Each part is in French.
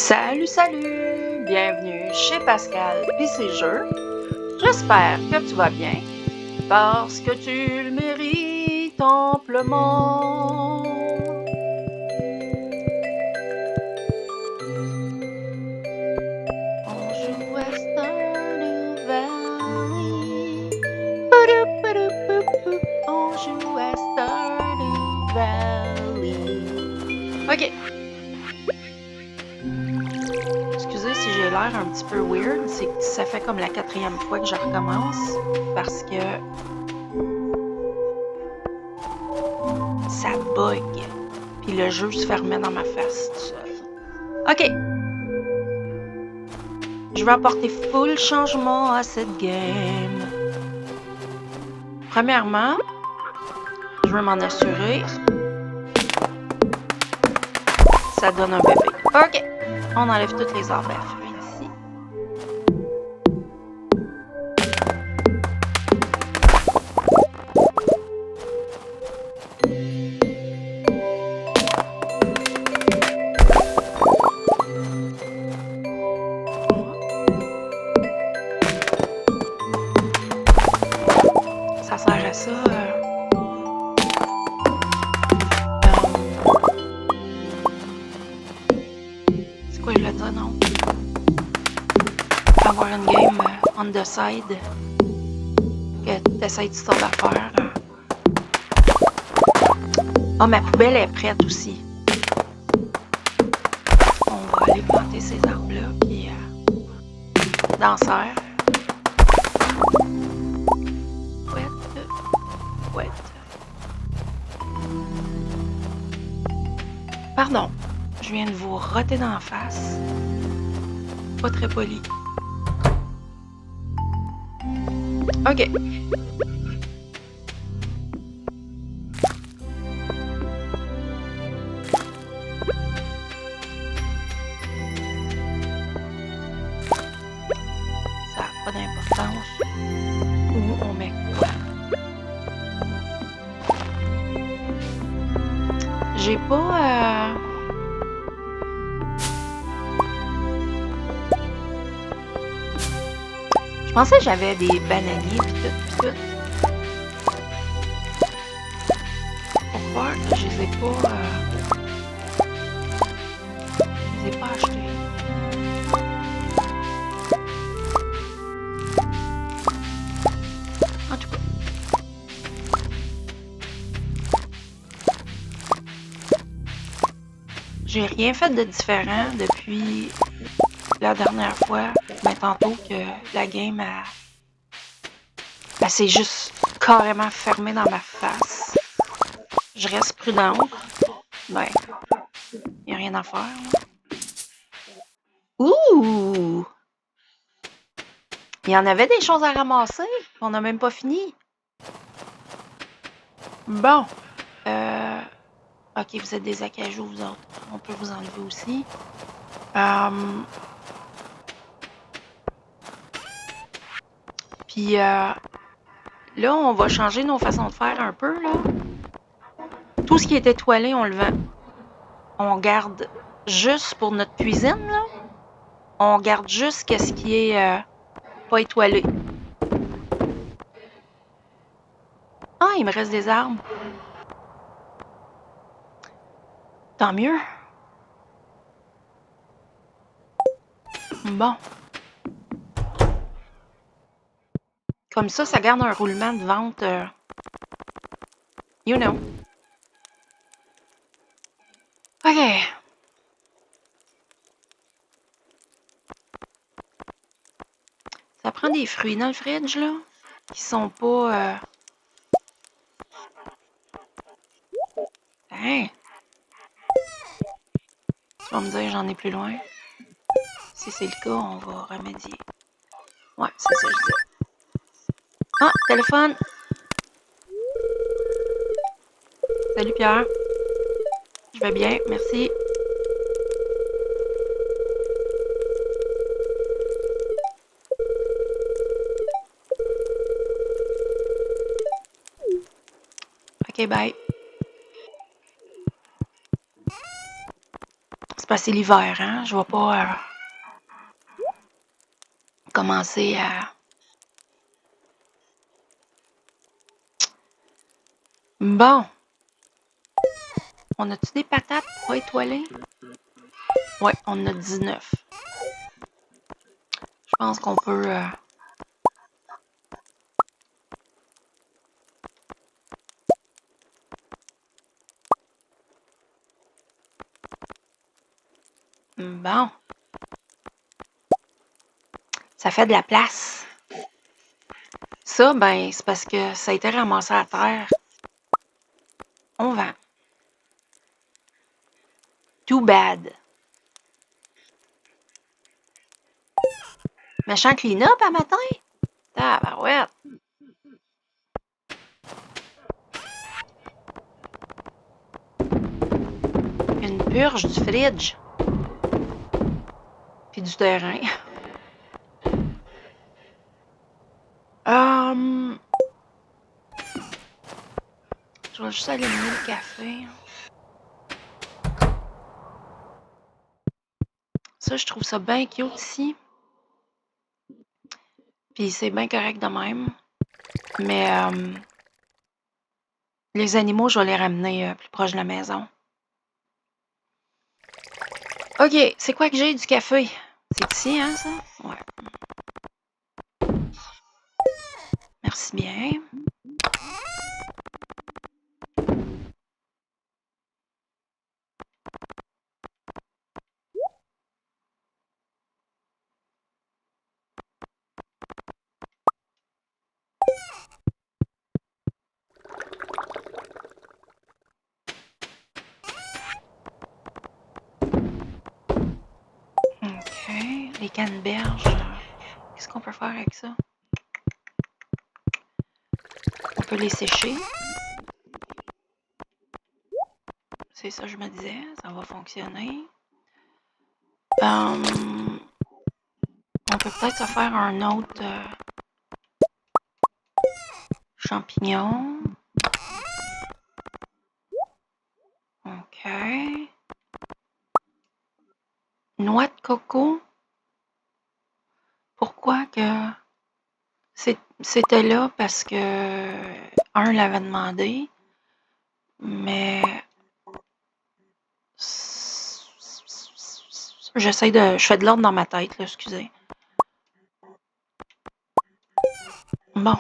Salut, salut! Bienvenue chez Pascal pis ses jeux. J'espère que tu vas bien parce que tu le mérites amplement. On joue à Stardew Valley. Poudoupoudoupoup. On joue à Stardew Valley. Ok. Excusez si j'ai l'air un petit peu weird, c'est que ça fait comme la 4e fois que je recommence parce que ça bug. Puis le jeu se fermait dans ma face tout seul. Ok. Je vais apporter full changement à cette game. Premièrement, je veux m'en assurer. Ça donne un bébé. Ok. On enlève toutes les arbres à fruits ici. Ça sert à ça. C'est quoi je voulais dire, non? Avoir une game on the side que t'essayes de toutes d'affaires. Ah, ma poubelle est prête aussi. On va aller planter ces arbres-là, puis dans la serre. Ouais. Pardon, je viens de vous roter dans la face. Pas très poli. Ok. Ça n'a pas d'importance. Où on met quoi? J'ai pas... Je pensais que j'avais des bananiers pis tout. Pourquoi je les ai pas... Je les ai pas achetés. En tout cas. J'ai rien fait de différent depuis la dernière fois, mais tantôt que la game elle s'est juste carrément fermée dans ma face. Je reste prudente. Ben, y a rien à faire. Ouh! Il y en avait des choses à ramasser. On n'a même pas fini. Bon. Ok, vous êtes des acajou, vous autres. On peut vous enlever aussi. Puis là, on va changer nos façons de faire un peu, là. Tout ce qui est étoilé, on le vend. On garde juste pour notre cuisine, là. On garde juste ce qui est pas étoilé. Ah, il me reste des arbres. Tant mieux. Bon. Comme ça garde un roulement de vente. You know. OK. Ça prend des fruits dans le fridge, là, qui sont pas... Hein? Tu vas me dire, j'en ai plus loin. Si c'est le cas, on va remédier. Ouais, c'est ça que je dis. Ah, téléphone! Salut Pierre. Je vais bien, merci. OK, bye. C'est parce que c'est l'hiver, hein? Je vais pas commencer à... Bon. On a-tu des patates pour étoiler? Ouais, on a 19. Je pense qu'on peut... Bon. Ça fait de la place. Ça, ben, c'est parce que ça a été ramassé à terre. On vend. Too bad. Méchant clean-up à matin? Tabarouette. Une purge du fridge. Puis du terrain. Je vais juste allumer le café. Ça, je trouve ça bien cute ici. Puis c'est bien correct de même. Mais les animaux, je vais les ramener plus proche de la maison. OK, c'est quoi que j'ai du café? C'est ici, hein, ça? Ouais. Merci bien. OK, les canneberges. Qu'est-ce qu'on peut faire avec ça? On peut les sécher. C'est ça, je me disais. Ça va fonctionner. On peut peut-être se faire un autre champignon. OK. Noix de coco. Pourquoi que c'était là? Parce que un l'avait demandé, mais je fais de l'ordre dans ma tête, là, excusez. Bon.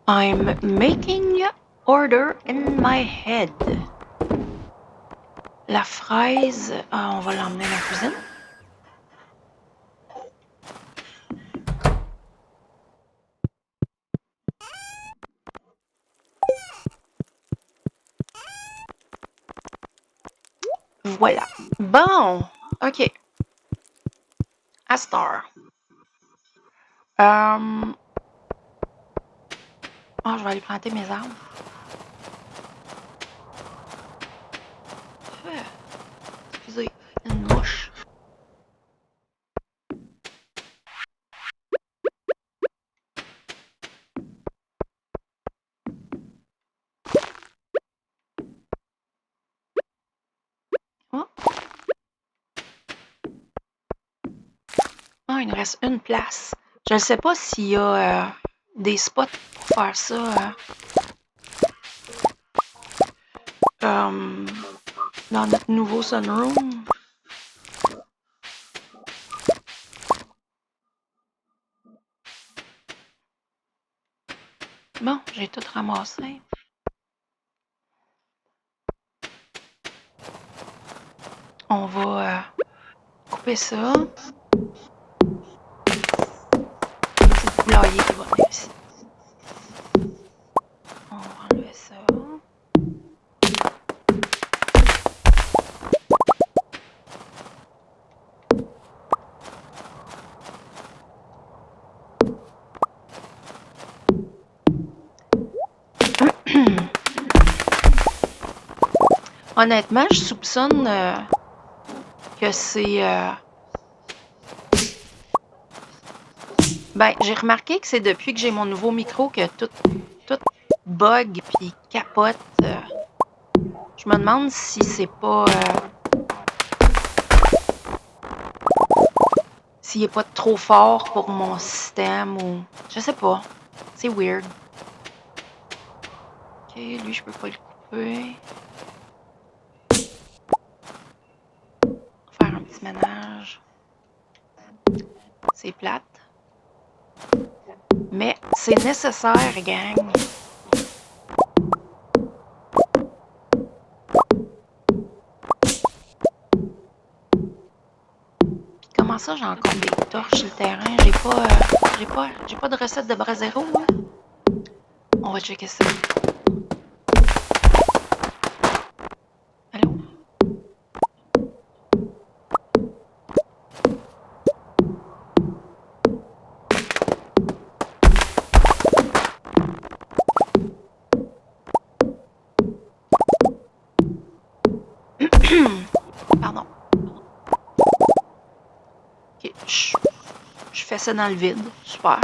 I'm making order in my head. La fraise, on va l'emmener dans la cuisine. Voilà. Bon. OK. Astor. Je vais aller planter mes arbres. Excusez, une mouche. Oh. Il nous reste une place. Je ne sais pas s'il y a des spots pour faire ça dans notre nouveau sunroom. Bon, j'ai tout ramassé. On va couper ça. C'est le poulailler qui va venir ici. On va enlever ça. Honnêtement, je soupçonne que c'est... Ben, j'ai remarqué que c'est depuis que j'ai mon nouveau micro que tout bug puis capote. Je me demande si c'est pas... s'il est pas trop fort pour mon système ou... Je sais pas. C'est weird. Ok, lui, je peux pas le couper. Faire un petit ménage. C'est plate. Mais c'est nécessaire, gang. Puis comment ça, j'ai encore des torches sur le terrain? J'ai pas de recette de brasero, hein? On va checker ça. Allô? Pardon. Ok, je fais ça dans le vide. Super.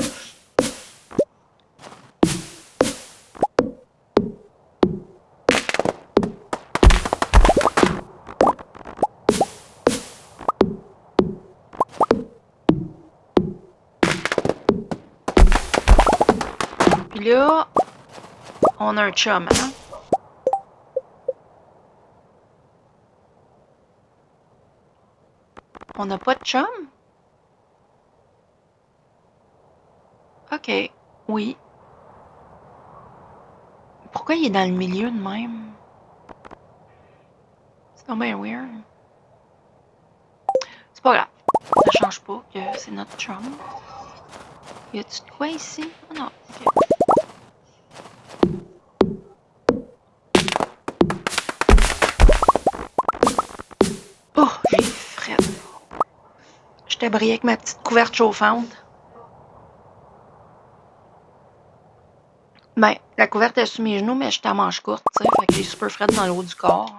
Puis là, on a un chum, hein? On n'a pas de chum? Ok, oui. Pourquoi il est dans le milieu de même? C'est donc bien weird. C'est pas grave. Ça change pas que c'est notre chum. Y a-tu de quoi ici? Oh non, ok. Oh, j'ai fret. Je t'abrille avec ma petite couverte chauffante. Ben, la couverte est sous mes genoux, mais je suis à manche courte, tu sais, fait que j'ai super fret dans le haut du corps.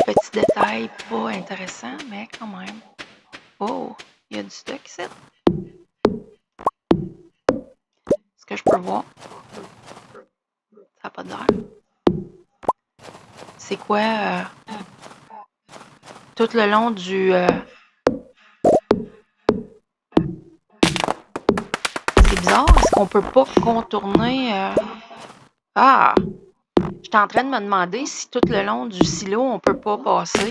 Petit détail pas intéressant, mais quand même. Oh, il y a du stock ici. Est-ce que je peux voir? Ça n'a pas d'air. C'est quoi tout le long du... C'est bizarre, est-ce qu'on peut pas contourner... Ah! J'étais en train de me demander si tout le long du silo, on peut pas passer.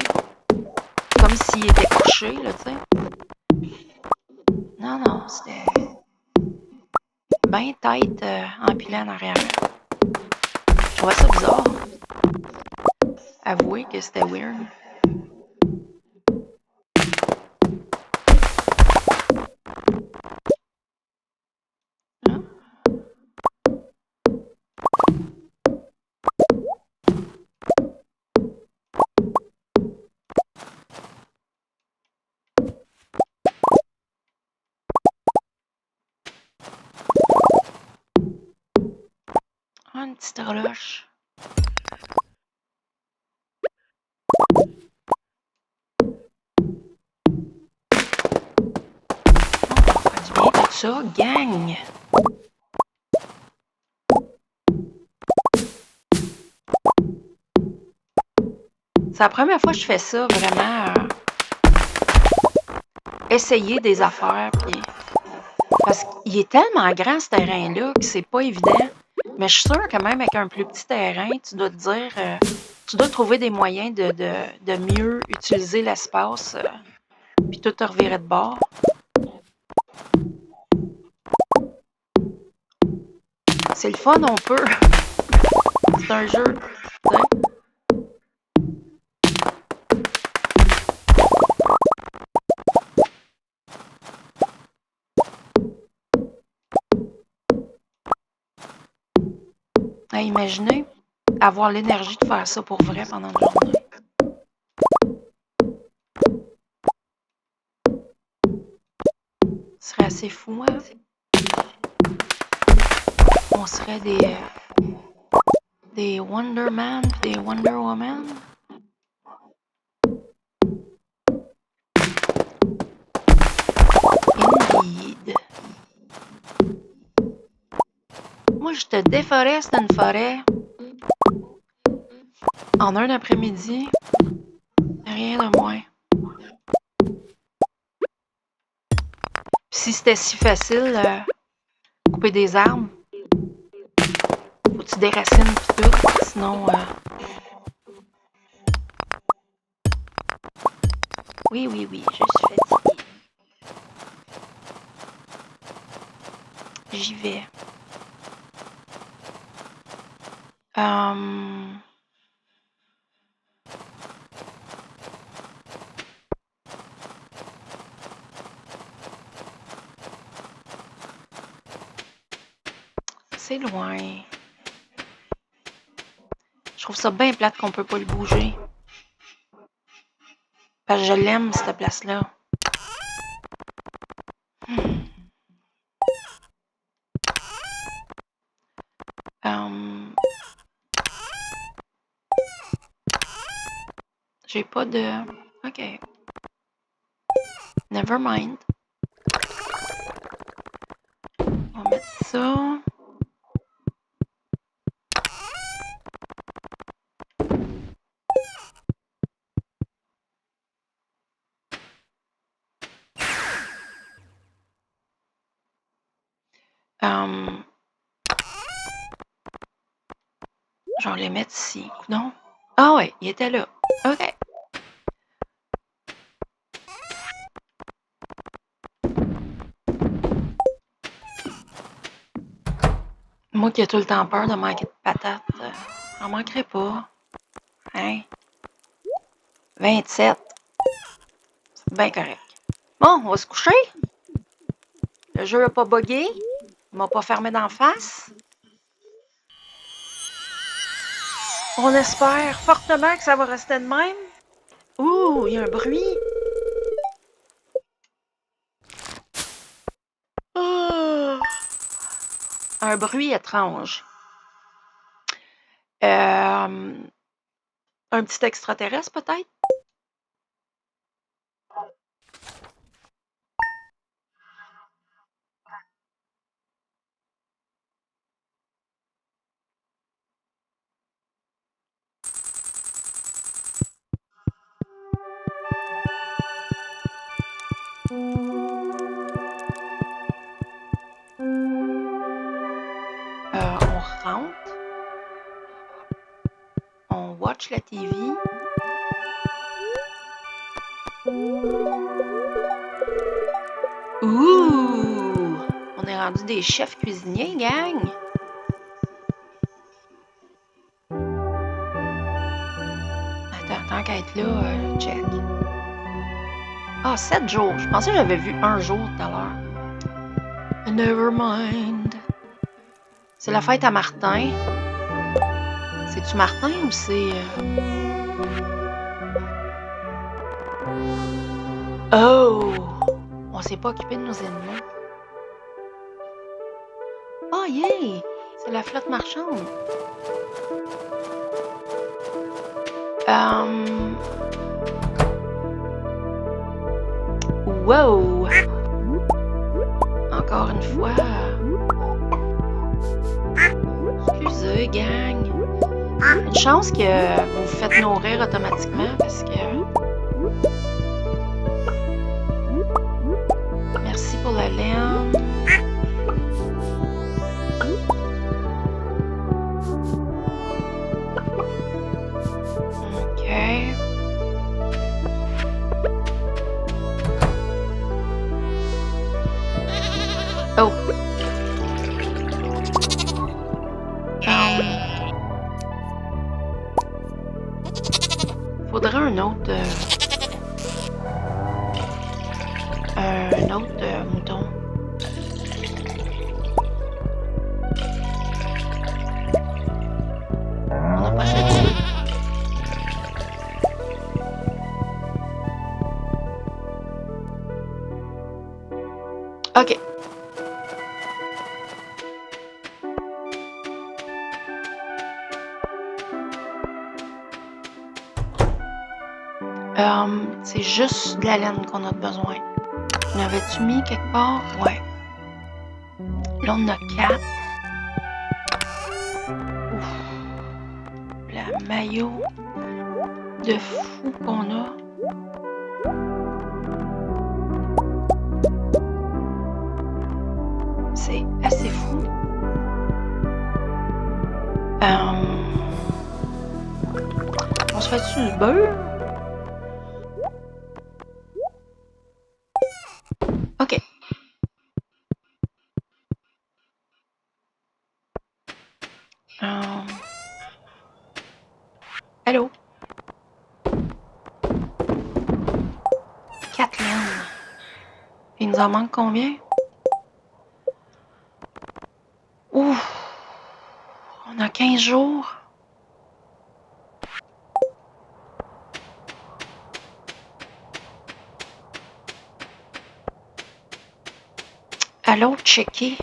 Comme s'il était couché, là, tu sais. Non, non, c'était... ben tête empilée en arrière. Je trouvais ça bizarre. Avouez que c'était weird. Hein? Ah, une petite horloge. On va faire du bien tout ça, gang! C'est la première fois que je fais ça, vraiment. Essayer des affaires, puis... Parce qu'il est tellement grand, ce terrain-là, que c'est pas évident. Mais je suis sûre que même avec un plus petit terrain, tu dois te dire... tu dois trouver des moyens de mieux utiliser l'espace, puis tout te revirer de bord. C'est le fun, on peut. C'est un jeu, tu sais. Imaginez avoir l'énergie de faire ça pour vrai pendant une journée. Ce serait assez fou, hein? On serait des Wonder Man et des Wonder Woman. moi, je te déforeste une forêt. En un après-midi. Rien de moins. Si c'était si facile, couper des arbres, faut que tu déracines pis tout, sinon... Oui, oui, oui, je suis fatiguée. J'y vais. C'est loin. Je trouve ça bien plate qu'on peut pas le bouger. Parce que je l'aime, cette place-là. J'ai pas de... OK. Never mind. On va mettre ça. Je vais les mettre ici. Non? Ah ouais, il était là. OK. Moi qui ai tout le temps peur de manquer de patates, j'en manquerai pas. Hein? 27. C'est bien correct. Bon, on va se coucher. Le jeu n'a pas bugué. Il m'a pas fermé d'en face. On espère fortement que ça va rester de même. Ouh, il y a un bruit. Oh. Un bruit étrange. Un petit extraterrestre, peut-être? On rentre. On watch la TV. Ouh! On est rendu des chefs cuisiniers, gang! Attends, tant qu'à être là, check. Ah, 7 jours. Je pensais que j'avais vu un jour tout à l'heure. Never mind. C'est la fête à Martin. C'est-tu Martin ou c'est... Oh! On s'est pas occupé de nos ennemis. Oh, yeah! C'est la flotte marchande. Wow! Encore une fois. Excusez, gang. Une chance que vous vous faites nourrir automatiquement parce que... Merci pour la laine. OK. Oh! Faudrait un autre... mouton. On n'a pas assez de... OK. C'est juste de la laine qu'on a besoin. L'avais-tu mis quelque part? Ouais. Là, on a 4. maillot de fou qu'on a. C'est assez fou. On se fait-tu du beurre? OK. Allô? 4 lignes. Il nous en manque combien? Ouf! On a 15 jours. Allô, checker.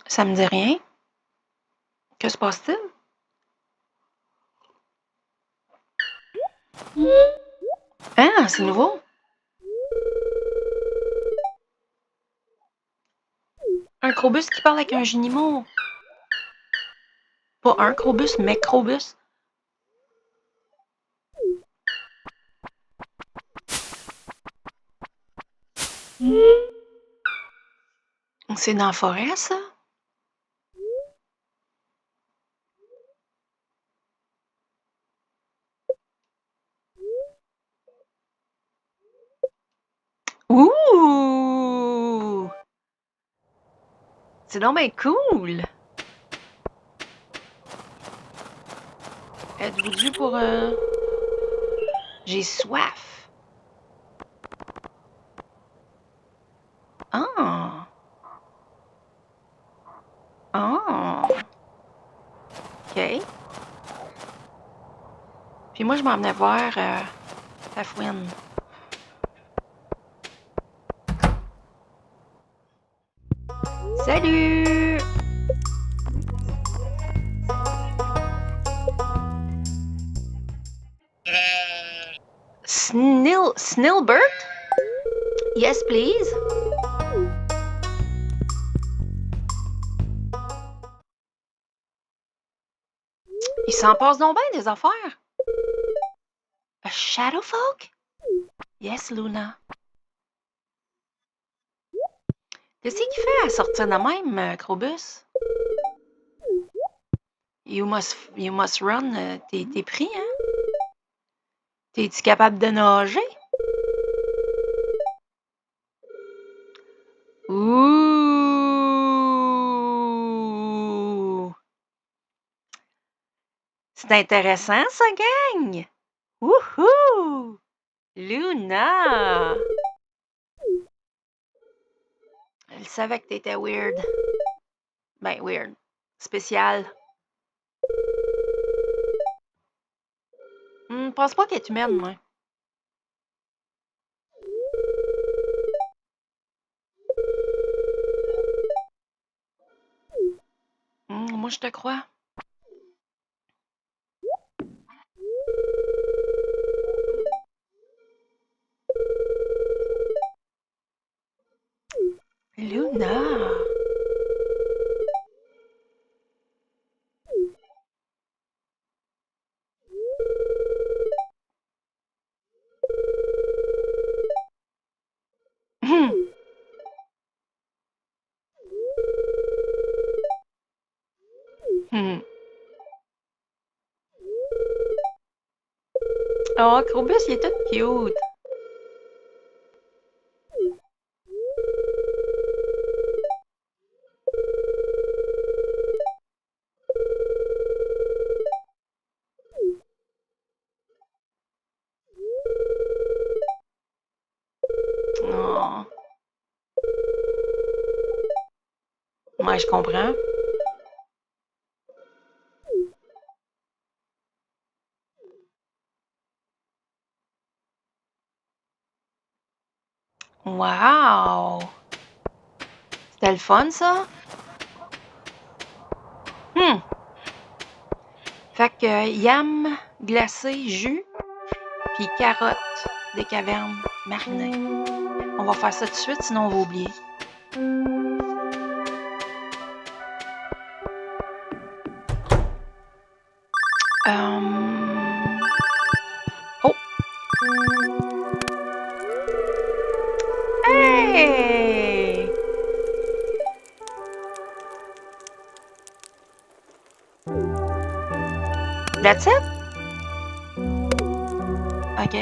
Ça me dit rien. Que se passe-t-il? Ah, c'est nouveau. Un Krobus qui parle avec un Junimo. Pas un Krobus, mais Krobus. C'est dans la forêt, ça? Ouh! C'est donc bien cool! Êtes-vous dû pour... J'ai soif! Ah! Ah! OK. Puis moi, je m'en venais voir la fouine. Salut! Snillbert? Yes, please. Il s'en passe donc bien des affaires. A Shadowfolk? Yes, Luna. Qu'est-ce qu'il fait à sortir de même, Krobus? You must run. T'es pris, hein? T'es-tu capable de nager? Ouh! C'est intéressant, ça, gang! Wouhou! Luna! Elle savait que t'étais weird. Ben, weird. Spécial. Pense pas qu'elle est humaine, moi. Moi, je te crois. Luna! Oh, Krobus, il est tout cute. Oh. Ouais, je comprends. Wow! C'était le fun, ça? Fait que yam glacé, jus. Puis carottes, des cavernes marinées. On va faire ça tout de suite, sinon on va oublier. Oh! Hey! That's it? OK.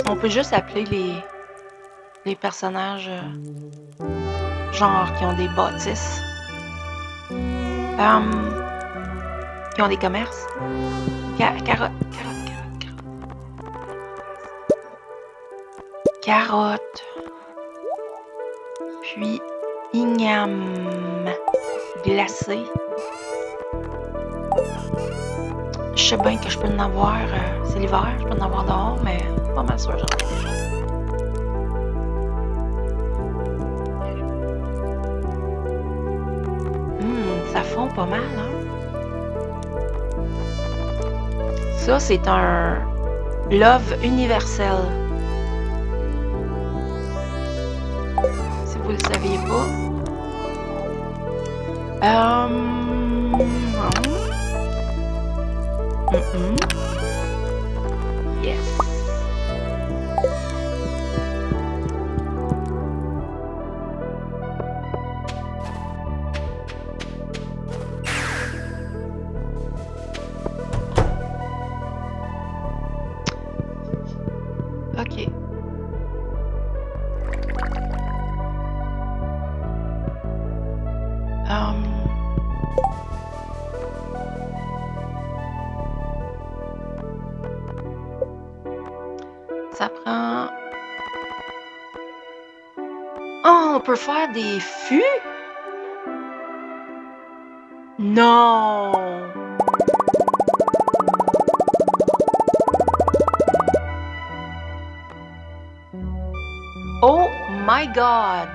On peut juste appeler les personnages genre qui ont des bâtisses. Qui ont des commerces. Carottes. Puis igname glacé. Je sais bien que je peux en avoir, c'est l'hiver, je peux en avoir dehors, mais pas mal sûr, j'en ai déjà. Ça fond pas mal, hein? Ça, c'est un love universel. Si vous le saviez pas. Yes. OK. Ça prend... Oh, on peut faire des fûts? Non! Oh my God!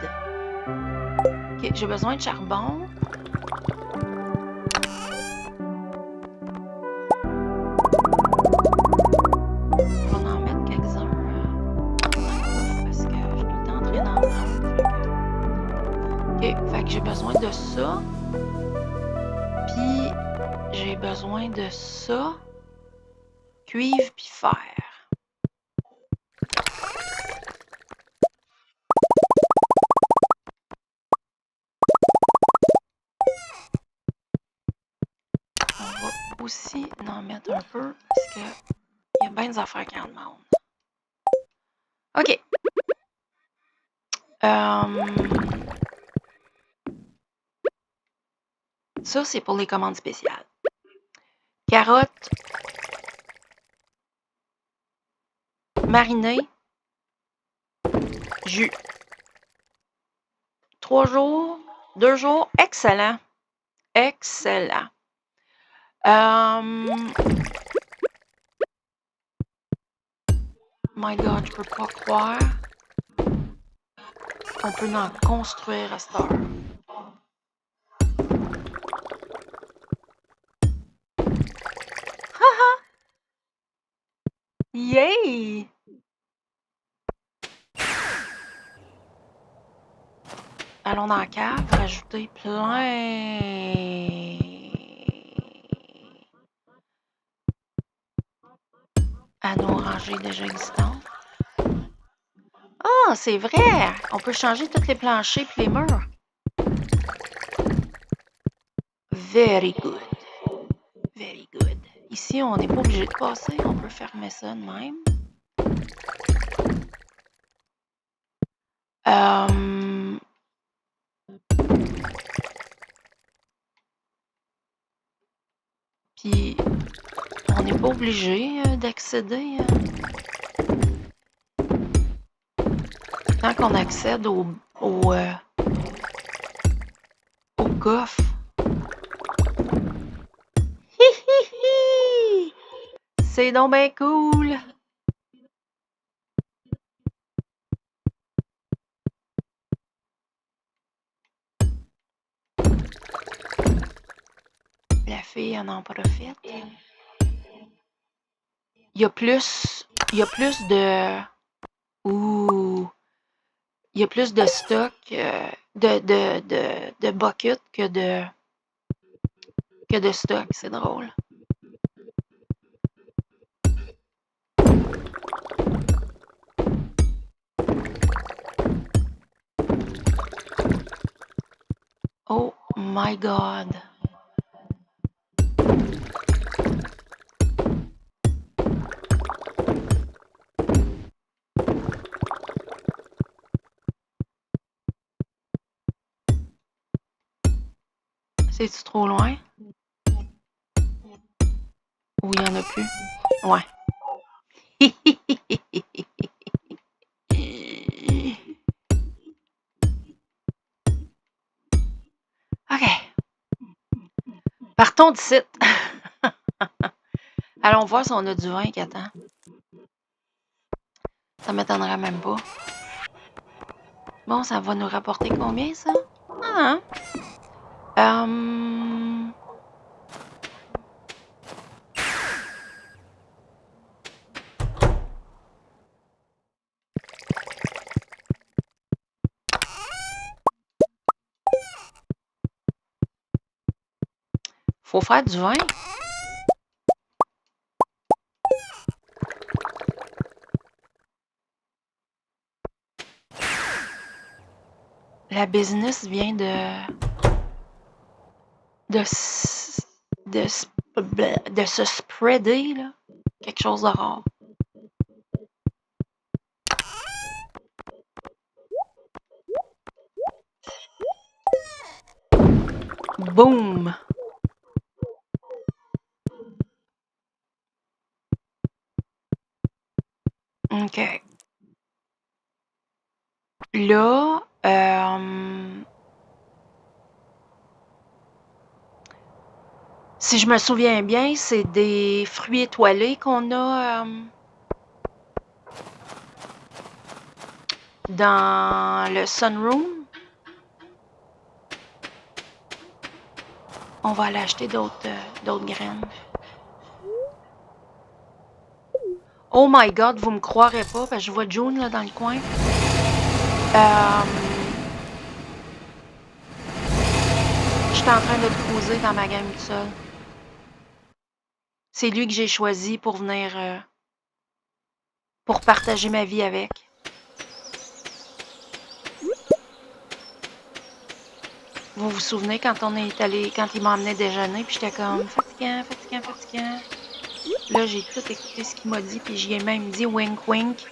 OK, j'ai besoin de charbon. On va en mettre quelques-uns parce que je suis tout le temps en train d'en prendre. OK, fait que j'ai besoin de ça. Puis j'ai besoin de ça. Cuivre puis fer. On va aussi en mettre un peu parce que il y a bien des affaires qui en demandent. OK. Ça, c'est pour les commandes spéciales. Carottes marinées. Jus. 3 jours, 2 jours. Excellent. Excellent. My God, je peux pas croire qu'on peut en construire à cette heure. Haha! Yay! Allons dans la cave, rajouter plein à nos rangées déjà existantes. Ah, c'est vrai! On peut changer tous les planchers et les murs. Very good. Very good. Ici, on n'est pas obligé de passer. On peut fermer ça de même. Puis, on n'est pas obligé d'accéder. Tant qu'on accède au coffre. Hihihi! C'est donc bien cool! La fille en profite. il y a plus de... Ouh! Il y a plus de stock, de bucket que de stock. C'est drôle. Oh my God! C'est-tu trop loin? Ou il n'y en a plus? Ouais. OK. Partons d'ici. Allons voir si on a du vin qui attend. Ça m'étonnerait même pas. Bon, ça va nous rapporter combien, ça? Ah, hein? Faut faire du vin. La business vient de se spreader, là. Quelque chose de rare. Boom! OK. Là, si je me souviens bien, c'est des fruits étoilés qu'on a dans le sunroom. On va aller acheter d'autres graines. Oh my God, vous me croirez pas, parce que je vois June là dans le coin. Je suis en train de le cruiser dans ma game tout seul. C'est lui que j'ai choisi pour venir pour partager ma vie avec. Vous vous souvenez quand on est allé, quand il m'a emmené déjeuner, puis j'étais comme fatigant. Là, j'ai tout écouté ce qu'il m'a dit, puis j'y ai même dit wink wink.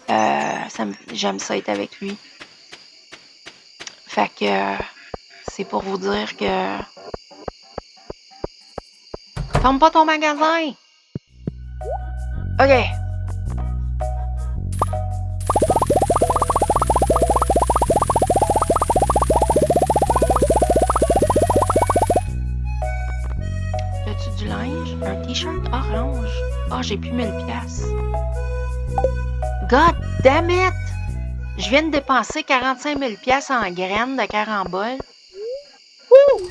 J'aime ça être avec lui. Fait que c'est pour vous dire que ferme pas ton magasin. OK. As-tu du linge? Un t-shirt orange. Ah, j'ai plus 1000 piastres. God damn it! Je viens de dépenser 45 000 piastres en graines de carambole. Wouh!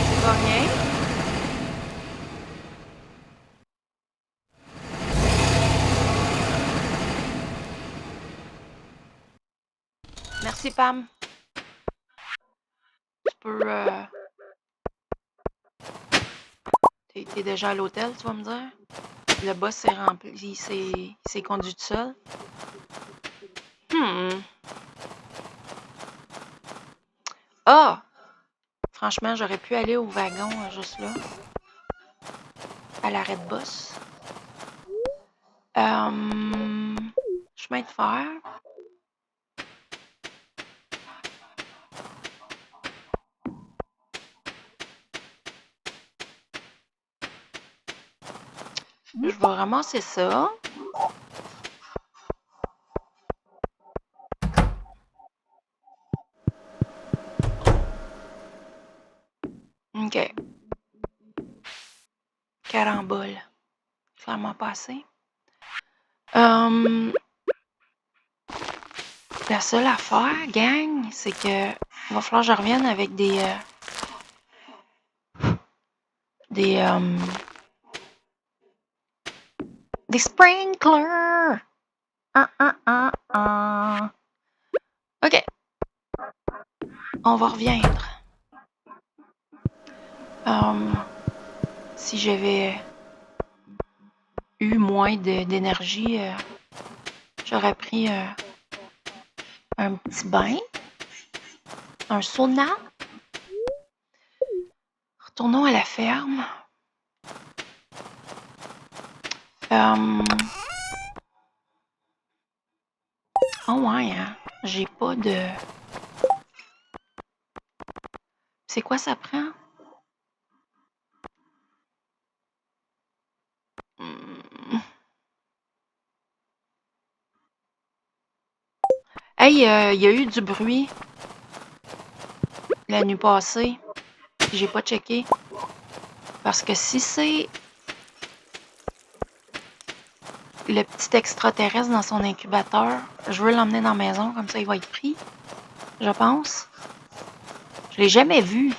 C'est pas rien. Merci, Pam. Tu peux... T'es déjà à l'hôtel, tu vas me dire? Le boss s'est rempli, il s'est conduit tout seul. Ah! Franchement, j'aurais pu aller au wagon juste là. À l'arrêt de boss. Chemin de fer. Je vais ramasser ça. OK. Carambole. Clairement pas assez. La seule affaire, gang, c'est que il va falloir que je revienne avec des Des sprinklers! OK. On va reviendre. Si j'avais eu moins d'énergie, j'aurais pris un petit bain, un sauna. Retournons à la ferme. Oh ouais, hein? J'ai pas de... C'est quoi ça prend? Hey, il y a eu du bruit la nuit passée. J'ai pas checké. Parce que si c'est le petit extraterrestre dans son incubateur, je veux l'emmener dans la maison, comme ça il va être pris, je pense. Je l'ai jamais vu.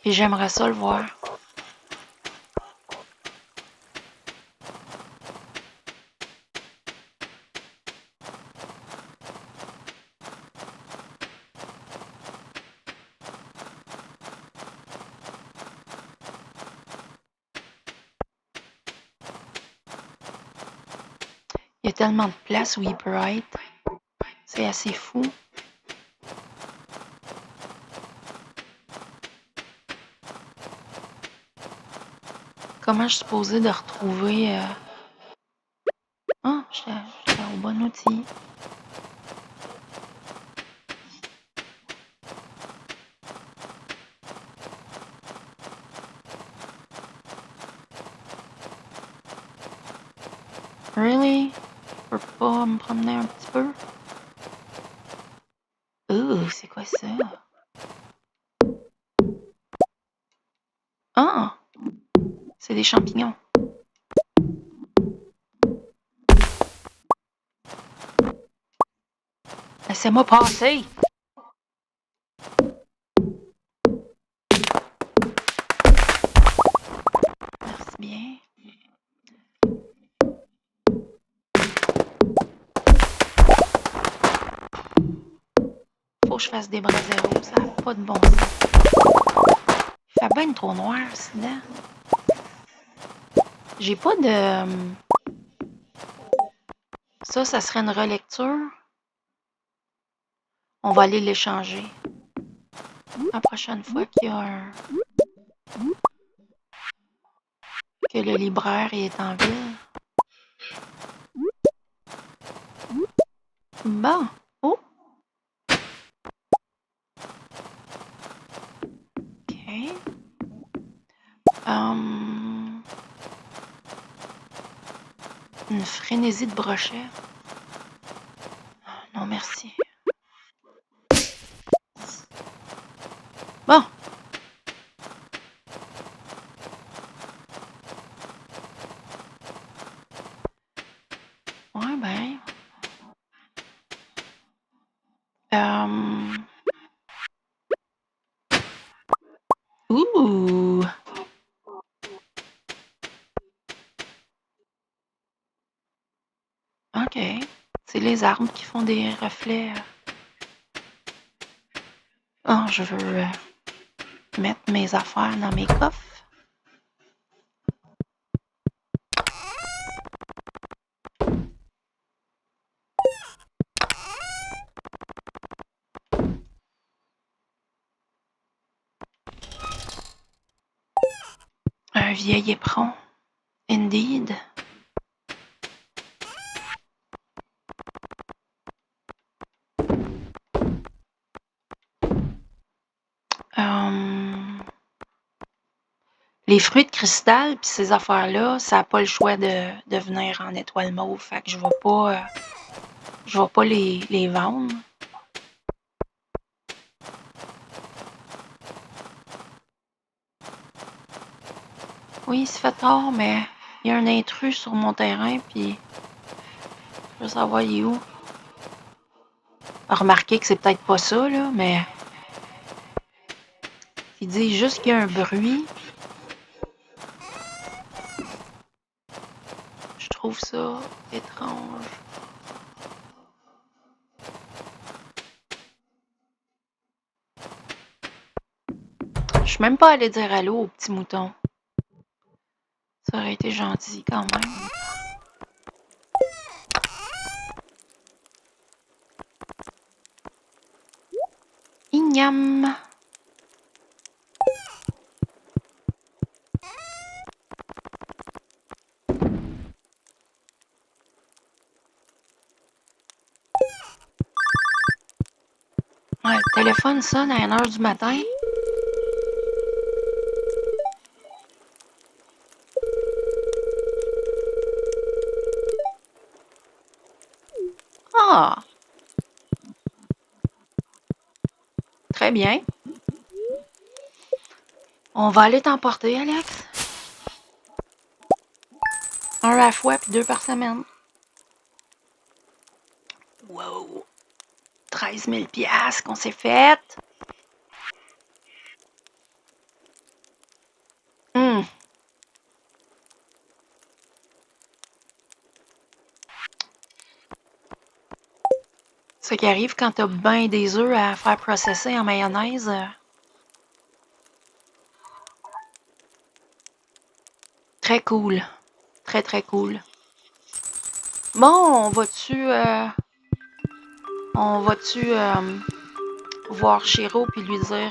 Et j'aimerais ça le voir. Il y a tellement de place où il peut être. C'est assez fou. Comment je suis supposée de retrouver... Ah, j'étais au bon outil. Really? Je peux pas me promener un petit peu? C'est quoi ça? Ah! C'est des champignons. Laissez-moi passer! Merci bien. Faut que je fasse des bras zéro, ça n'a pas de bon sens. Il fait bien trop noir, sinon. J'ai pas de... Ça serait une relecture. On va aller l'échanger. La prochaine fois qu'il y a un... que le libraire est en ville. Bon. Oh! OK. Une frénésie de brochets. Non, merci. Bon. Ouais, ben... Ouh! OK. C'est les arbres qui font des reflets. Oh, je veux mettre mes affaires dans mes coffres. Un vieil éperon. Indeed. Les fruits de cristal puis ces affaires-là, ça n'a pas le choix de venir en étoile mauve. Fait que je vais pas les vendre. Oui, il se fait tard, mais il y a un intrus sur mon terrain, puis je veux savoir il est où. Remarquez que c'est peut-être pas ça, là, mais Il dit juste qu'il y a un bruit. Je trouve ça étrange. Je suis même pas allée dire allô au petit mouton. Ça aurait été gentil quand même. Ignam. Ouais, le téléphone sonne à 1h du matin. Ah! Très bien. On va aller t'emporter, Alex. Un à la fois, puis 2 par semaine. Wow! 13 000 $ qu'on s'est fait. Ce qui arrive quand t'as ben des œufs à faire processer en mayonnaise. Très cool. Très, très cool. Bon, on va-tu voir Shiro puis lui dire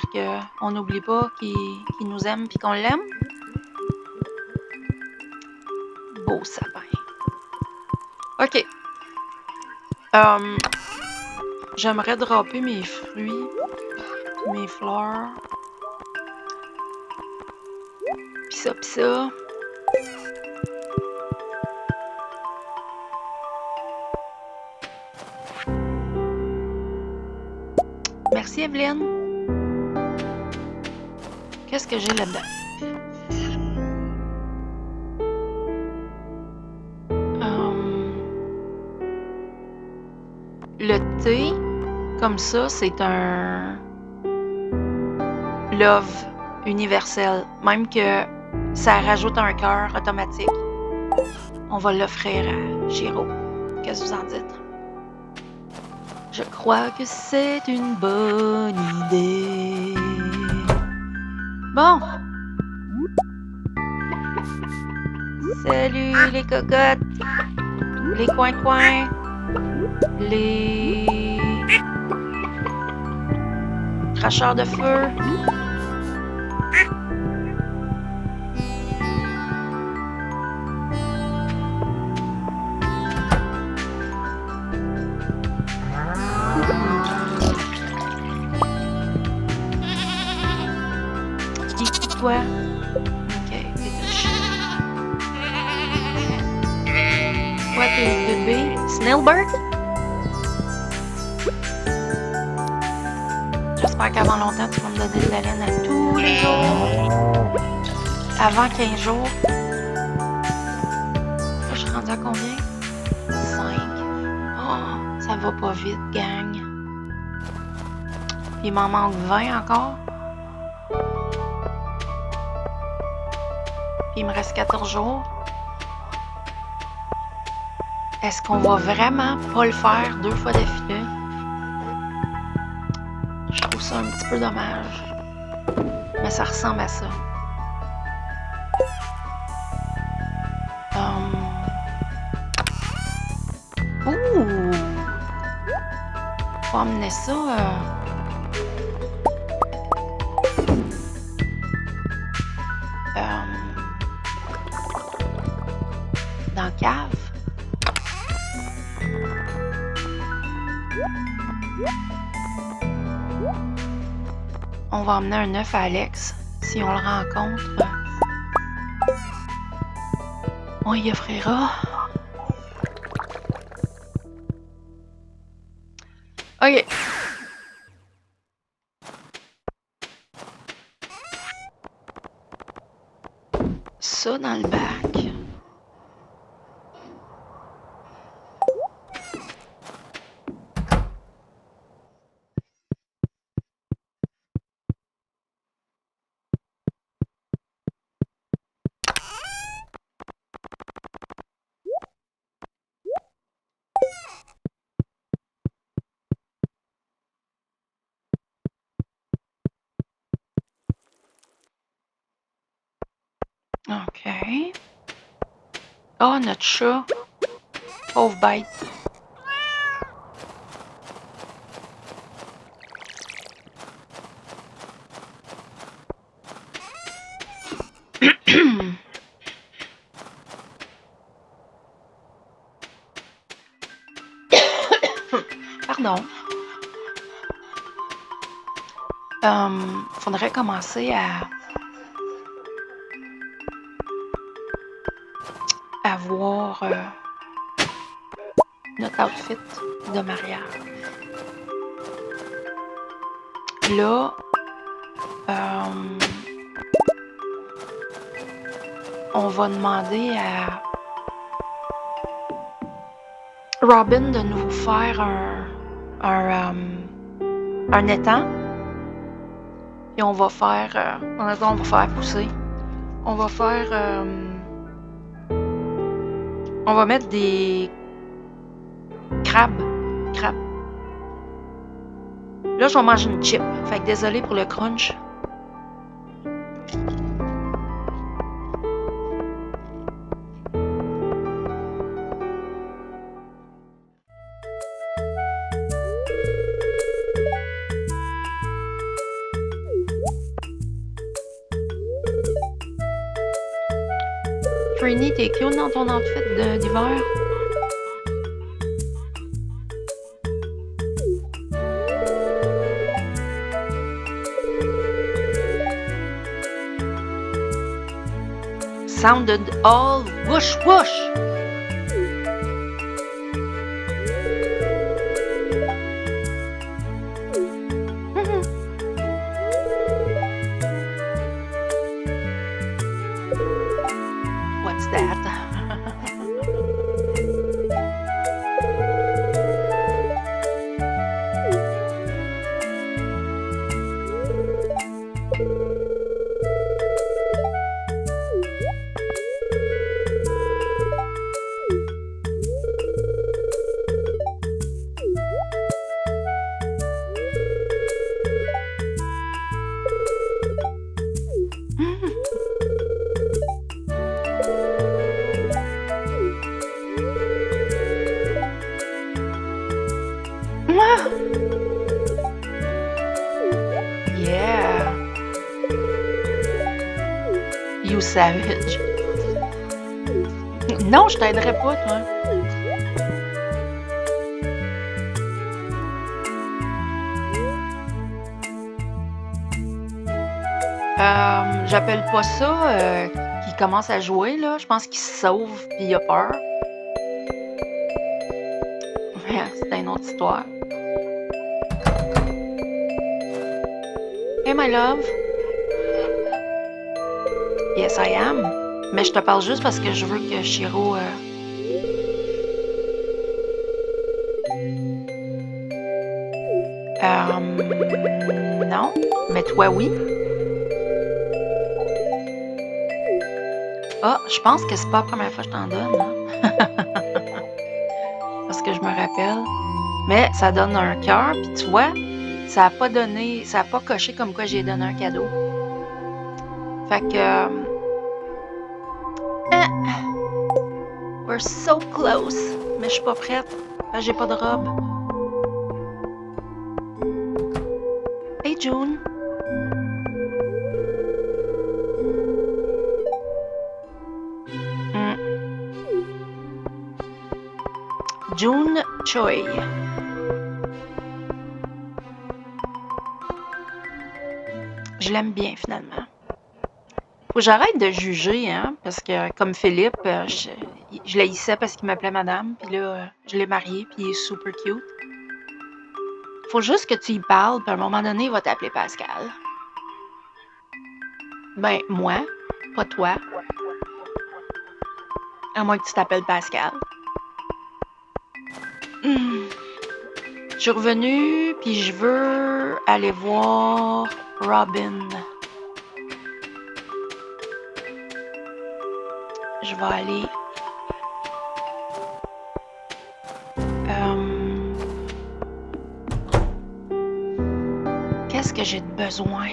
qu'on n'oublie pas qu'il nous aime puis qu'on l'aime? Beau sapin. OK. J'aimerais dropper mes fruits, mes fleurs. Pis ça, pis ça. Merci, Evelyne. Qu'est-ce que j'ai là-dedans? Le thé, comme ça, c'est un love universel. Même que ça rajoute un cœur automatique. On va l'offrir à Shiro. Qu'est-ce que vous en dites? Je crois que c'est une bonne idée. Bon. Salut les cocottes. Les coins-coins. Les cracheurs de feu. Toi. Ok, t'es une chien. Toi, t'es bébé. Snailbird? J'espère qu'avant longtemps, tu vas me donner de la laine à tous les jours. Avant 15 jours. Là, je suis rendue à combien? 5. Oh, ça va pas vite, gang. Puis il m'en manque 20 encore. Puis il me reste 14 jours. Est-ce qu'on va vraiment pas le faire 2 fois d'affilée? Je trouve ça un petit peu dommage. Mais ça ressemble à ça. Ouh! Faut emmener ça. Dans la cave. On va emmener un œuf à Alex. Si on le rencontre, on y offrira. OK. Ça dans le bac. OK. Oh, notre chat. Pauvre bête. Pardon. Faudrait commencer à voir notre outfit de mariage. Là, on va demander à Robin de nous faire un étang. Puis on va faire, on va faire pousser. On va faire, on va mettre des crabes. Là, je vais manger une chip. Fait que désolé pour le crunch. Trini, t'es cute dans ton outfit d'hiver? Sounded all whoosh whoosh. What's that? Yeah. You savage. Non, je t'aiderai pas, toi. J'appelle pas ça qu'il commence à jouer, là. Je pense qu'il se sauve puis il a peur. C'est une autre histoire. Hey, my love. Yes, I am. Mais je te parle juste parce que je veux que Shiro... Non, mais toi, oui. Ah, je pense que c'est pas la première fois que je t'en donne. Hein? Parce que je me rappelle. Mais ça donne un cœur, puis tu vois, ça a pas donné, ça a pas coché comme quoi j'ai donné un cadeau. Fait que... we're so close. Mais je suis pas prête. J'ai pas de robe. Hey, June. June Choi. Je l'aime bien, finalement. Faut que j'arrête de juger, hein, parce que, comme Philippe, je l'haïssais parce qu'il m'appelait madame, puis là, je l'ai marié, puis il est super cute. Faut juste que tu y parles, puis à un moment donné, il va t'appeler Pascal. Ben, moi, pas toi. À moins que tu t'appelles Pascal. Je suis revenue, puis je veux aller voir Robin. Je vais aller... Qu'est-ce que j'ai de besoin?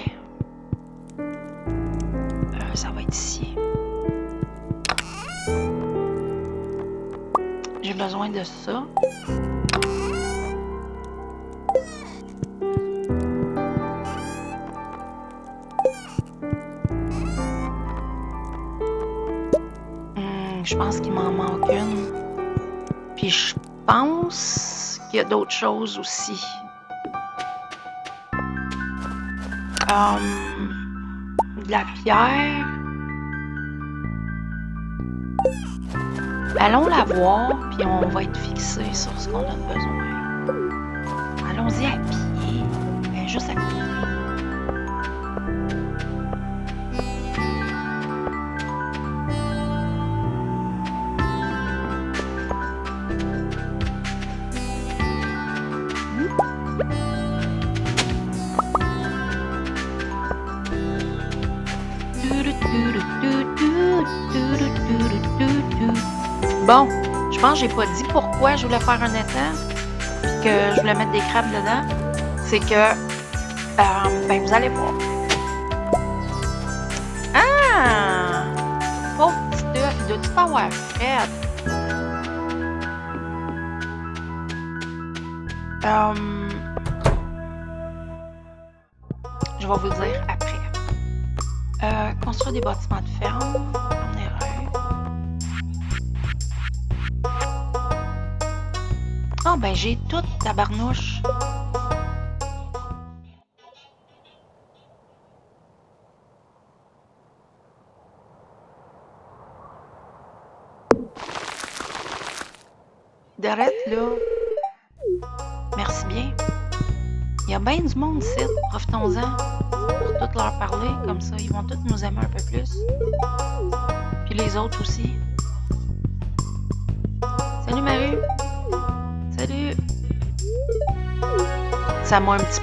Ça va être ici. besoin de ça. Je pense qu'il m'en manque une. Puis je pense qu'il y a d'autres choses aussi. De la pierre. Allons la voir, puis on va être fixé sur ce qu'on a besoin. Allons-y à pied. Juste à côté. Bon, je pense que j'ai pas dit pourquoi je voulais faire un étang puis que je voulais mettre des crabes dedans. C'est que, ben vous allez voir. Ah! Pauvre petit œuf, il doit tout avoir fait. Je vais vous le dire après. Construire des bâtiments de ferme. On est Ah, ben j'ai tout, tabarnouche. D'arrête, là. Merci bien. Il y a bien du monde ici. Profitons-en pour tout leur parler. Comme ça, ils vont tous nous aimer un peu plus. Puis les autres aussi. Salut, Maru. Salut. Ça m'a un petit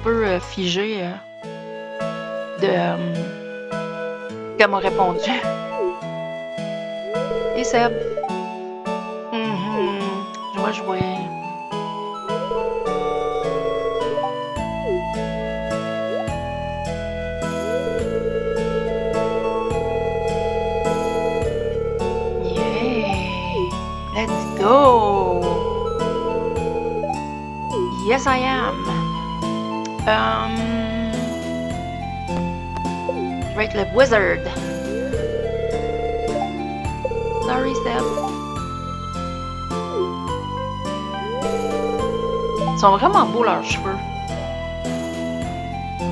peu figé qu'elle m'a répondu. Et Seb. Je vais jouer. Let's go! Yes, I am. Drake le Wizard. Sorry, Seb. Ils sont vraiment beaux, leurs cheveux.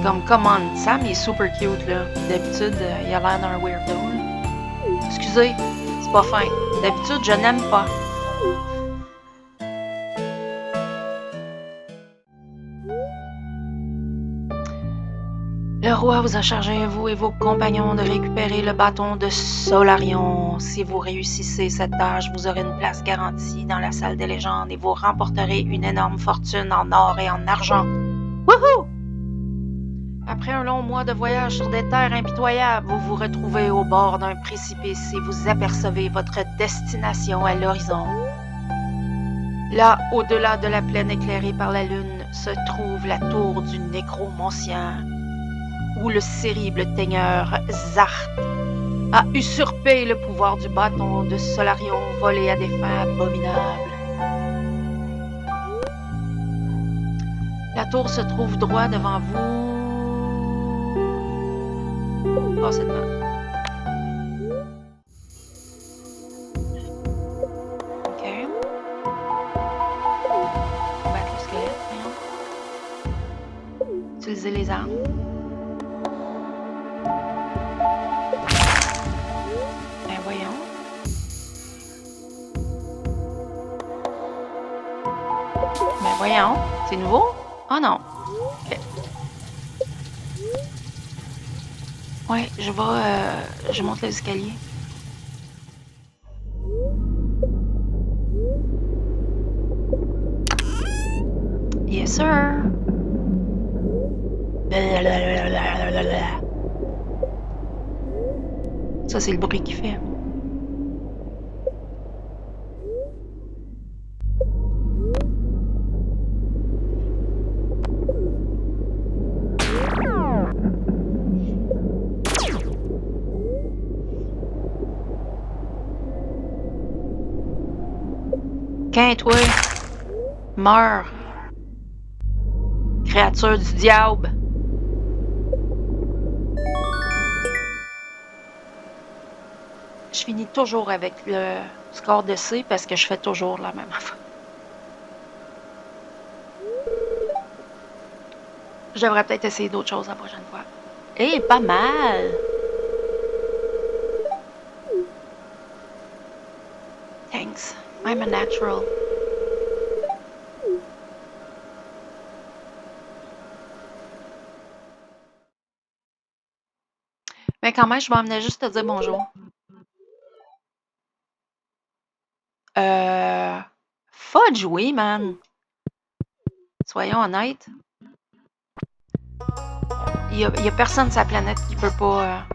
Comme, come on, Sam, il est super cute, là. D'habitude, il a l'air d'un weirdo, là. Excusez, c'est pas fin. D'habitude, je n'aime pas. Le roi vous a chargé, vous et vos compagnons, de récupérer le bâton de Solarion. Si vous réussissez cette tâche, vous aurez une place garantie dans la salle des légendes et vous remporterez une énorme fortune en or et en argent. Wouhou! Après un long mois de voyage sur des terres impitoyables, vous vous retrouvez au bord d'un précipice et vous apercevez votre destination à l'horizon. Là, au-delà de la plaine éclairée par la lune, se trouve la tour du nécromancien, où le terrible teigneur Zart a usurpé le pouvoir du bâton de Solarion volé à des fins abominables. La tour se trouve droit devant vous. Passez devant. Ok. Combattre le squelette, voyons. Utiliser les armes. Voyons, c'est nouveau? Oh non. Okay. Ouais, je monte l'escalier. Yes, sir. Ça, c'est le bruit qu'il fait. Qu'un-toi. Meurs. Créature du diable. Je finis toujours avec le score de C parce que je fais toujours la même affaire. Je devrais peut-être essayer d'autres choses la prochaine fois. Eh, pas mal! Thanks. I'm a natural. Mais quand même, je m'en venais juste te dire bonjour. Fudge, oui, man. Soyons honnêtes. Il y a personne sur la planète qui peut pas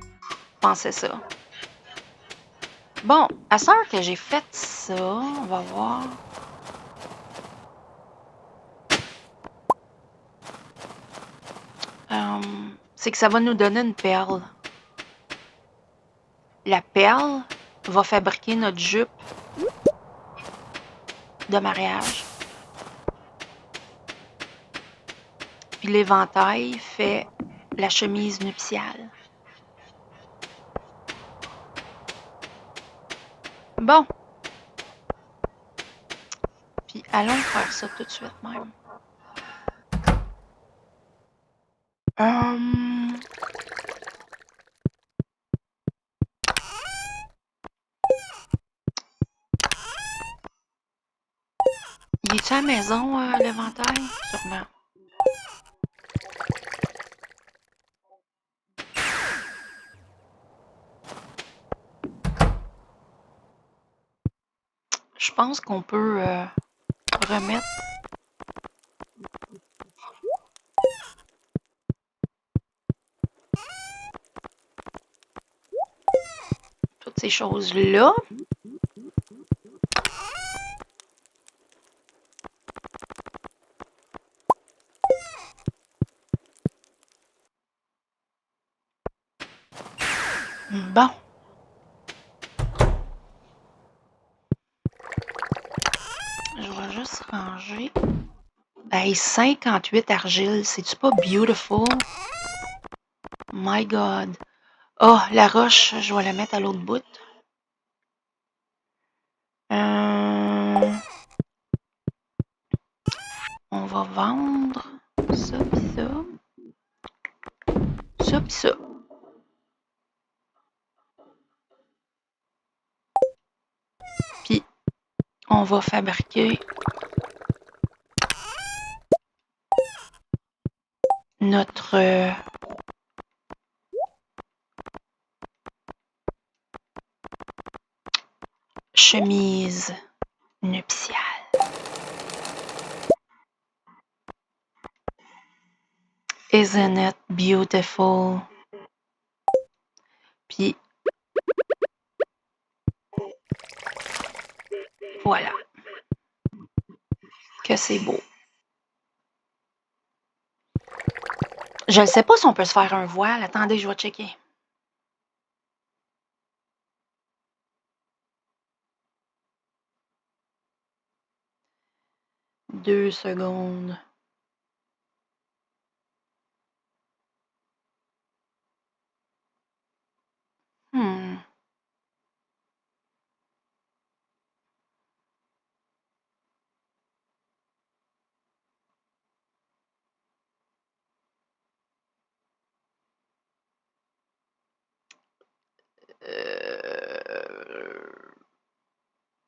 penser ça. Bon, à ce que j'ai fait ça, on va voir. C'est que ça va nous donner une perle. La perle va fabriquer notre jupe de mariage. Puis l'éventail fait la chemise nuptiale. Bon. Puis allons faire ça tout de suite même. Il est-tu à la maison, l'éventail? Sûrement. Je pense qu'on peut remettre toutes ces choses-là. Bon. Je vais juste ranger. Hey, 58 argiles, c'est-tu pas beautiful? My God. Oh, la roche, je vais la mettre à l'autre bout. On va vendre ça pis ça. Ça pis ça. Puis, on va fabriquer notre chemise nuptiale. Isn't it beautiful? Puis, voilà. Que c'est beau. Je ne sais pas si on peut se faire un voile. Attendez, je vais checker. Deux secondes.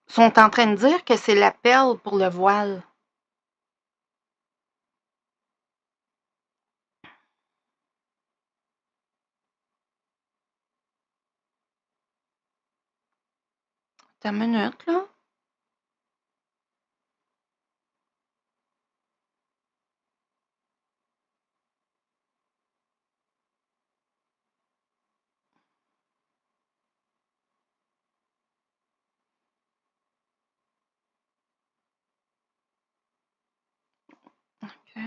Sont en train de dire que c'est la perle pour le voile. T'as une minute, là? OK.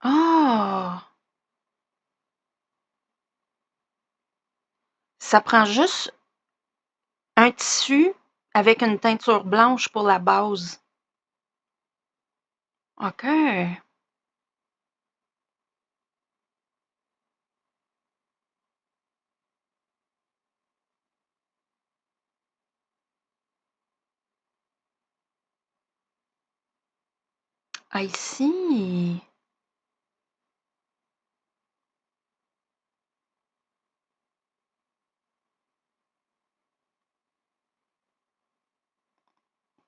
Ah! Ça prend juste un tissu avec une teinture blanche pour la base. OK. I see.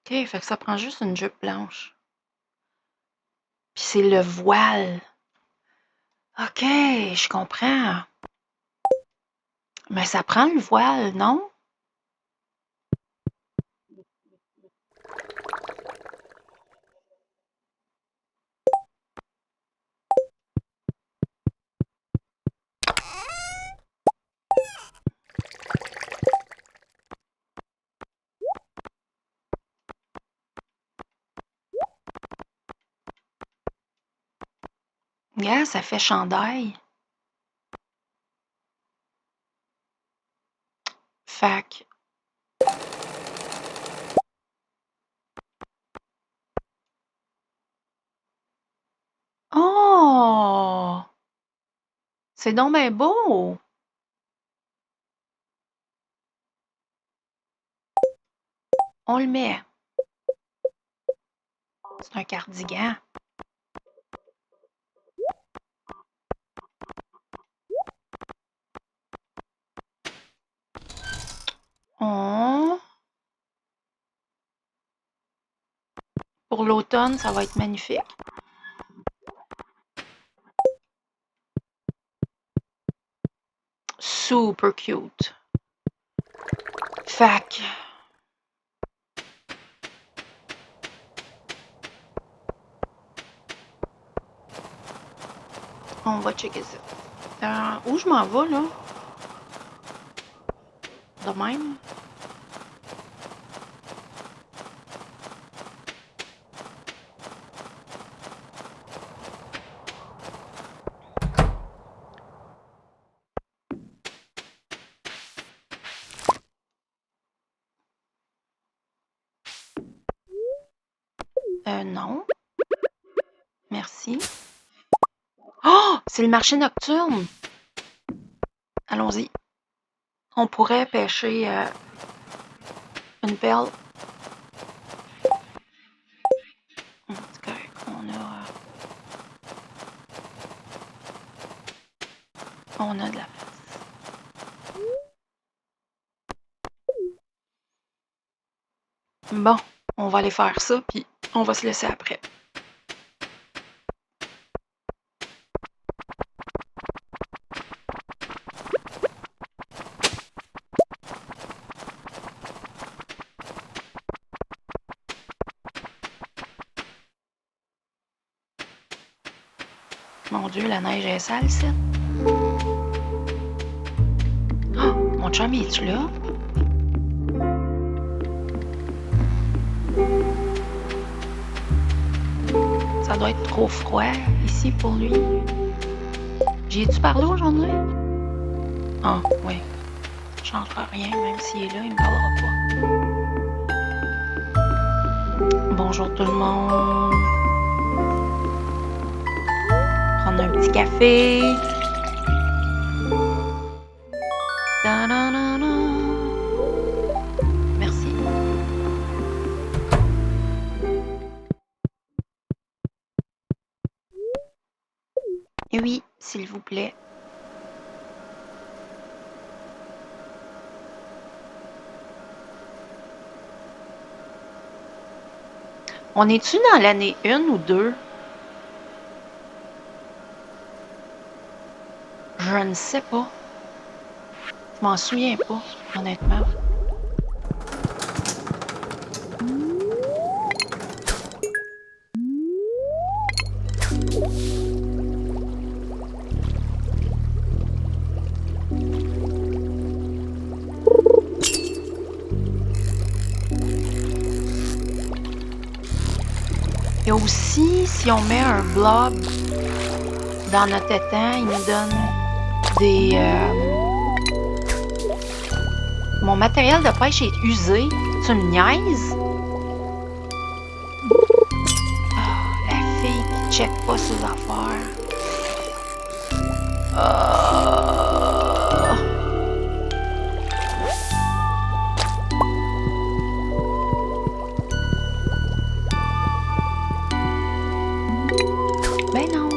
OK, fait que ça prend juste une jupe blanche. Puis c'est le voile. OK, je comprends. Mais ça prend le voile, non? Yeah, ça fait chandail. Fac. Oh! C'est donc ben beau! On le met. C'est un cardigan. Oh! Pour l'automne, ça va être magnifique. Super cute. Fac. On va checker ça. Où je m'en vais, là? De même? Non. Merci. Oh! C'est le marché nocturne! Allons-y. On pourrait pêcher une perle. C'est correct. On a de la place. Bon, on va aller faire ça, puis on va se laisser après. Mon Dieu, la neige est sale, ça. Oh, mon chum, es-tu là? Ça doit être trop froid ici pour lui. J'y ai-tu parlé aujourd'hui? Ah, oui. Ça changera rien, même s'il est là, il me parlera pas. Bonjour tout le monde. Prendre un petit café. Ta-da-da-da. Merci. Oui, s'il vous plaît. On est-tu dans l'année 1 ou 2? Je ne sais pas. Je m'en souviens pas, honnêtement. Il y a aussi, si on met un blob dans notre étang, il nous donne des... Mon matériel de pêche est usé. Tu me niaises? La fille qui check pas ses affaires. Ben non.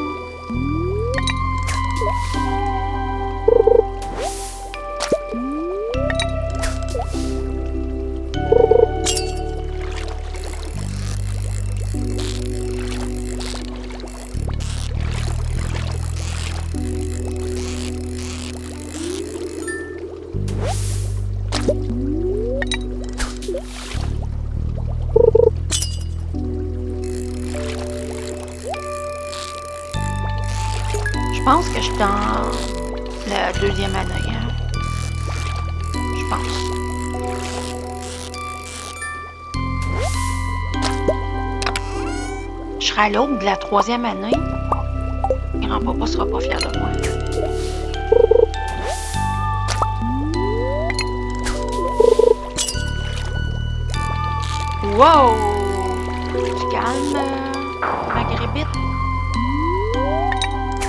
Je pense que je suis dans la deuxième année. Hein? Je pense. Je serai à l'aube de la troisième année. Grand-papa sera pas fier de moi. Wow! Tu calmes, ma grébite?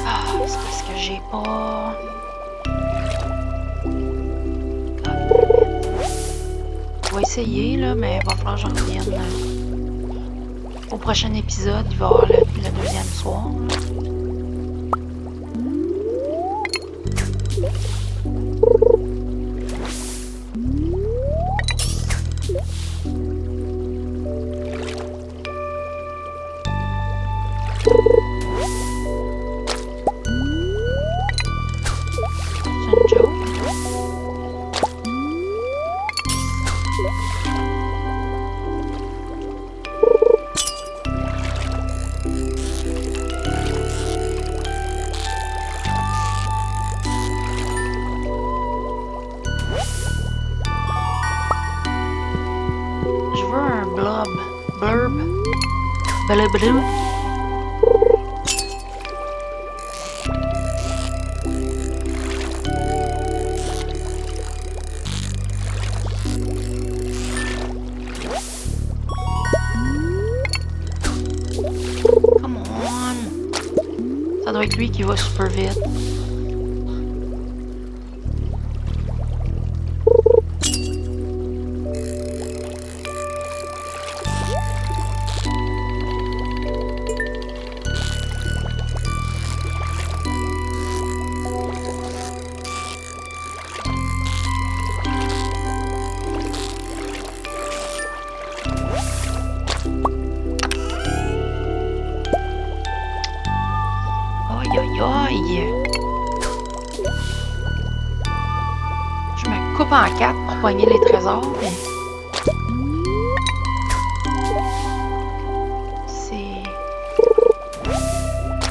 Ah, c'est parce que j'ai pas... Je vais essayer, là, mais il va falloir que j'en revienne. Au prochain épisode, il va y avoir le deuxième soir. C'est une joke. Je veux un blurb. Blablabla. Come on. Ça doit être lui qui va super vite. Aïe, aïe, aïe. Je me coupe en quatre pour pogner les trésors. Mais...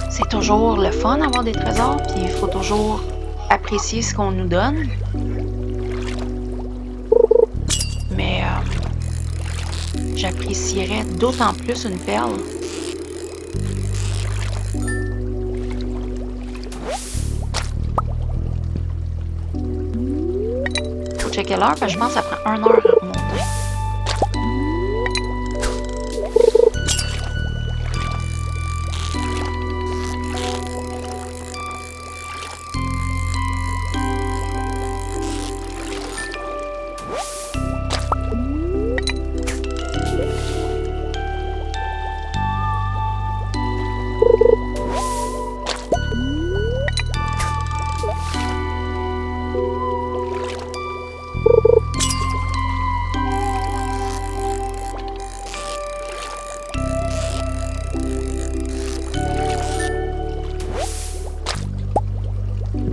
C'est toujours le fun d'avoir des trésors, puis il faut toujours apprécier ce qu'on nous donne. Mais j'apprécierais d'autant plus une perle. Faut checker l'heure, parce que je pense que ça prend 1 heure à remonter.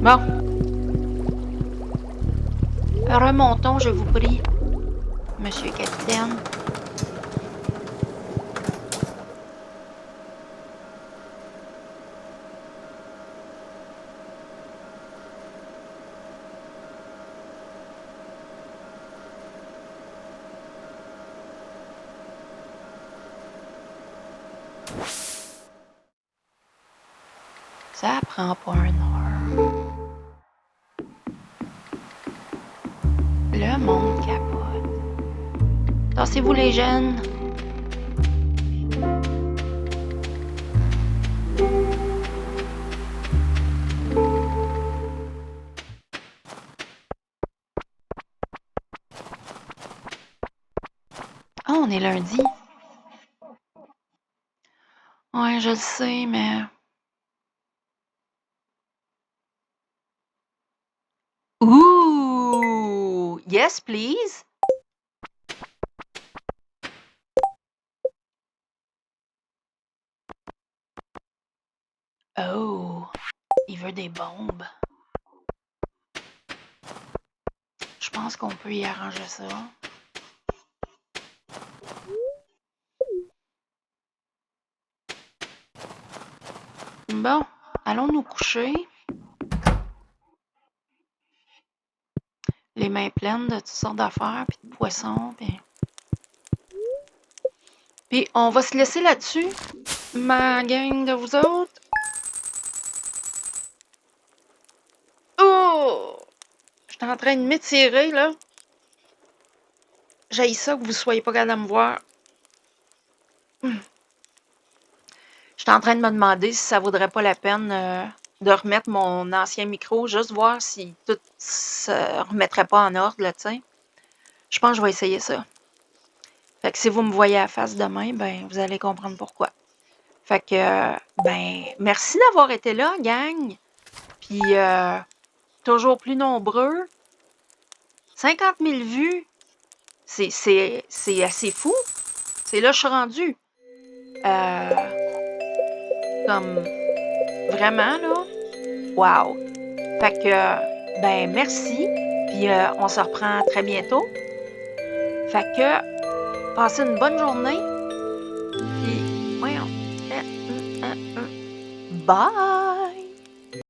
Bon. Remontons, je vous prie, monsieur le capitaine. Ça prend pas 1 heure. Le monde capote. Tassez-vous les jeunes. Ah, on est lundi. Ouais, je le sais, mais... Ooh! Yes, please? Oh! Il veut des bombes. Je pense qu'on peut y arranger ça. Bon, allons nous coucher. Les mains pleines de toutes sortes d'affaires, puis de poissons, puis on va se laisser là-dessus, ma gang de vous autres. Oh! Je suis en train de m'étirer, là. J'haïs ça que vous soyez pas capable de me voir. Je suis en train de me demander si ça vaudrait pas la peine de remettre mon ancien micro, juste voir si tout se remettrait pas en ordre, là, tu sais. Je pense que je vais essayer ça. Fait que si vous me voyez à la face demain, ben vous allez comprendre pourquoi. Fait que, ben, merci d'avoir été là, gang. Puis, toujours plus nombreux. 50 000 vues. C'est assez fou. C'est là que je suis rendue. Comme, vraiment, là. Wow. Fait que, ben, merci. Puis, on se reprend très bientôt. Fait que, passez une bonne journée. Puis, voyons. Bye!